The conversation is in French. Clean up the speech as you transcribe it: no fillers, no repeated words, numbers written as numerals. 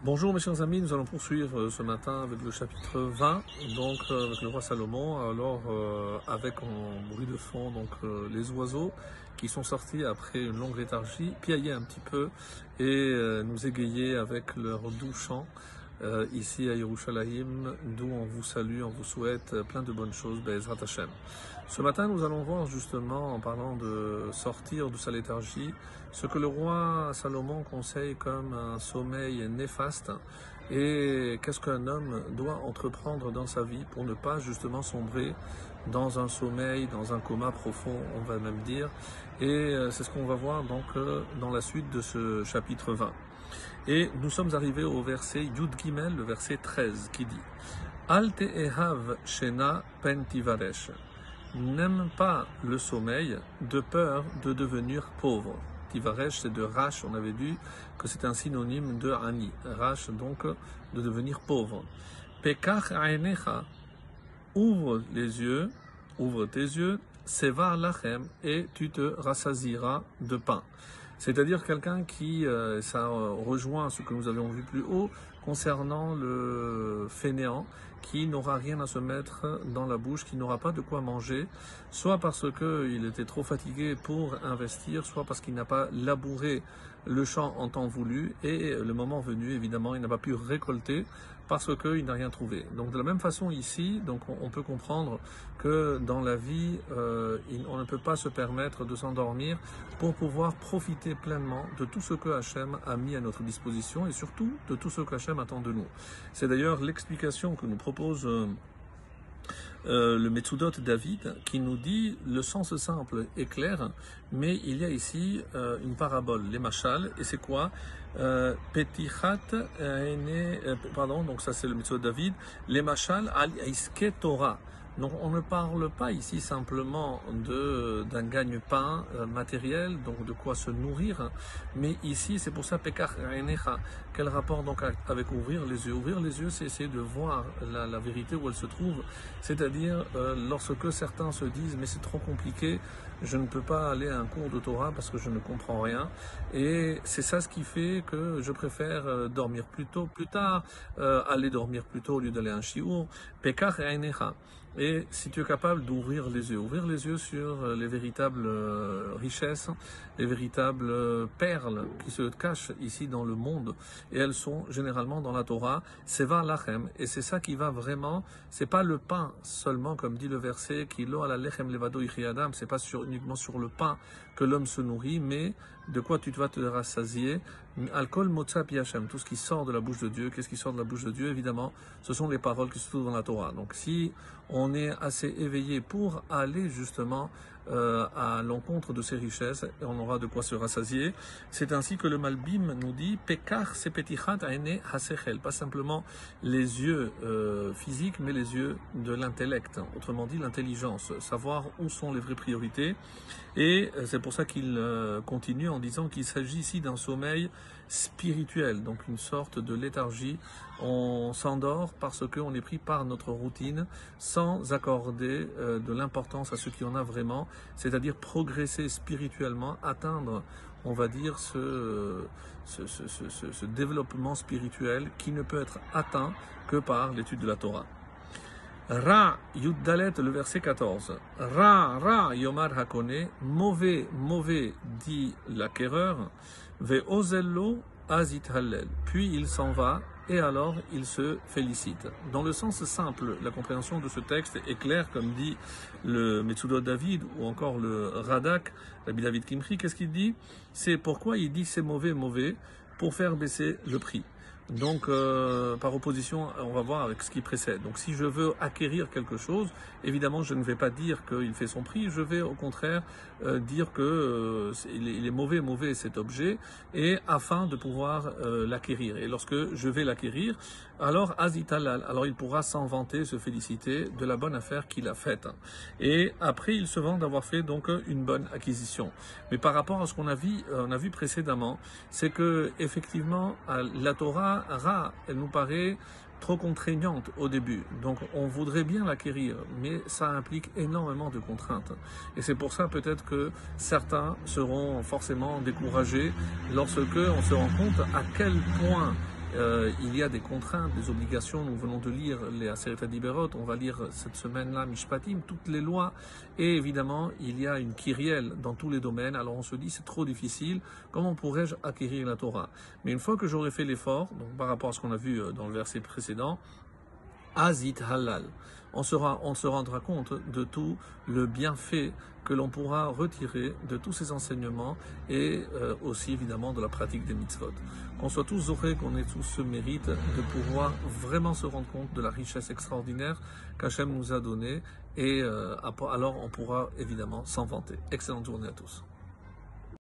Bonjour mes chers amis, nous allons poursuivre ce matin avec le chapitre 20, donc avec le roi Salomon, alors avec en bruit de fond les oiseaux qui sont sortis après une longue léthargie, piaillaient un petit peu et nous égayer avec leur doux chant ici à Yerushalayim, d'où on vous salue, on vous souhaite plein de bonnes choses, Be'ezrat Hashem. Ce matin, nous allons voir justement, en parlant de sortir de sa léthargie, ce que le roi Salomon conseille comme un sommeil néfaste et qu'est-ce qu'un homme doit entreprendre dans sa vie pour ne pas justement sombrer dans un sommeil, dans un coma profond, on va même dire. Et c'est ce qu'on va voir donc dans la suite de ce chapitre 20. Et nous sommes arrivés au verset Yud Gimel, le verset 13, qui dit Al te'ehav shena pen tivaresh. N'aime pas le sommeil de peur de devenir pauvre. Tivaresh, c'est de Rash, on avait dit que c'est un synonyme de Ani. Rash, donc, de devenir pauvre. Pekach aenecha, ouvre tes yeux, sevar lachem, et tu te rassasiras de pain. C'est-à-dire quelqu'un qui, ça rejoint ce que nous avions vu plus haut, concernant le fainéant, qui n'aura rien à se mettre dans la bouche, qui n'aura pas de quoi manger, soit parce qu'il était trop fatigué pour investir, soit parce qu'il n'a pas labouré le champ en temps voulu, et le moment venu, évidemment, il n'a pas pu récolter parce qu'il n'a rien trouvé. Donc de la même façon ici, donc on peut comprendre que dans la vie, on ne peut pas se permettre de s'endormir pour pouvoir profiter pleinement de tout ce que Hachem a mis à notre disposition et surtout de tout ce que Hachem attend de nous. C'est d'ailleurs l'explication que nous propose le Metsudot David, qui nous dit le sens simple est clair, mais il y a ici une parabole, les machal, et c'est quoi Petichat, donc ça c'est le Metsudot David, les machal al iske Torah. Donc on ne parle pas ici simplement d'un gagne-pain matériel, donc de quoi se nourrir, mais ici c'est pour ça Pekach Enecha. Quel rapport donc avec ouvrir les yeux? Ouvrir les yeux, c'est essayer de voir la vérité où elle se trouve, c'est-à-dire lorsque certains se disent mais c'est trop compliqué, je ne peux pas aller à un cours de Torah parce que je ne comprends rien, et c'est ça ce qui fait que je préfère dormir plus tard, aller dormir plus tôt au lieu d'aller à un shiur. Pekach Enecha. Et si tu es capable ouvrir les yeux sur les véritables richesses, les véritables perles qui se cachent ici dans le monde, et elles sont généralement dans la Torah, Seva Lachem, et c'est ça qui va vraiment, c'est pas le pain seulement, comme dit le verset, qui lo ala lechem levado ichi adam, c'est pas uniquement sur le pain que l'homme se nourrit, mais de quoi tu vas te rassasier, alcool motza pi Hashem, tout ce qui sort de la bouche de Dieu. Qu'est-ce qui sort de la bouche de Dieu? Évidemment, ce sont les paroles qui se trouvent dans la Torah. Donc si on est assez éveillé pour aller justement à l'encontre de ces richesses, et on aura de quoi se rassasier. C'est ainsi que le Malbim nous dit Pekar sepetichat aene hasechel, pas simplement les yeux physiques, mais les yeux de l'intellect, autrement dit l'intelligence, savoir où sont les vraies priorités. Et c'est pour ça qu'il continue en disant qu'il s'agit ici d'un sommeil spirituel, donc une sorte de léthargie. On s'endort parce qu'on est pris par notre routine sans accorder de l'importance à ce qui en a vraiment, c'est-à-dire progresser spirituellement, atteindre, on va dire, ce développement spirituel qui ne peut être atteint que par l'étude de la Torah. Ra, Yuddalet, le verset 14. Ra, Yomar Hakone, mauvais, dit l'acquéreur, Ve ozello azit hallel. Puis il s'en va, et alors il se félicite. Dans le sens simple, la compréhension de ce texte est claire, comme dit le Metsudot David, ou encore le Radak, Rabbi David Kimchi. Qu'est-ce qu'il dit? C'est pourquoi il dit c'est mauvais, pour faire baisser le prix. Donc, par opposition, on va voir avec ce qui précède. Donc, si je veux acquérir quelque chose, évidemment, je ne vais pas dire qu'il fait son prix, je vais au contraire dire que il est mauvais cet objet, et afin de pouvoir l'acquérir. Et lorsque je vais l'acquérir, alors azitalal, alors il pourra s'en vanter, se féliciter de la bonne affaire qu'il a faite. Et après, il se vante d'avoir fait donc une bonne acquisition. Mais par rapport à ce qu'on a vu précédemment, c'est que effectivement, la Torah Ra, elle nous paraît trop contraignante au début. Donc on voudrait bien l'acquérir, mais ça implique énormément de contraintes. Et c'est pour ça peut-être que certains seront forcément découragés lorsque on se rend compte à quel point il y a des contraintes, des obligations. Nous venons de lire les Aseret HaDiberot, on va lire cette semaine-là Mishpatim, toutes les lois. Et évidemment, il y a une kyrielle dans tous les domaines. Alors on se dit, c'est trop difficile, comment pourrais-je acquérir la Torah? Mais une fois que j'aurai fait l'effort, donc par rapport à ce qu'on a vu dans le verset précédent, Azit halal. On se rendra compte de tout le bienfait que l'on pourra retirer de tous ces enseignements et aussi évidemment de la pratique des mitzvot. Qu'on soit tous heureux, qu'on ait tous ce mérite de pouvoir vraiment se rendre compte de la richesse extraordinaire qu'Hachem nous a donnée et alors on pourra évidemment s'en vanter. Excellente journée à tous.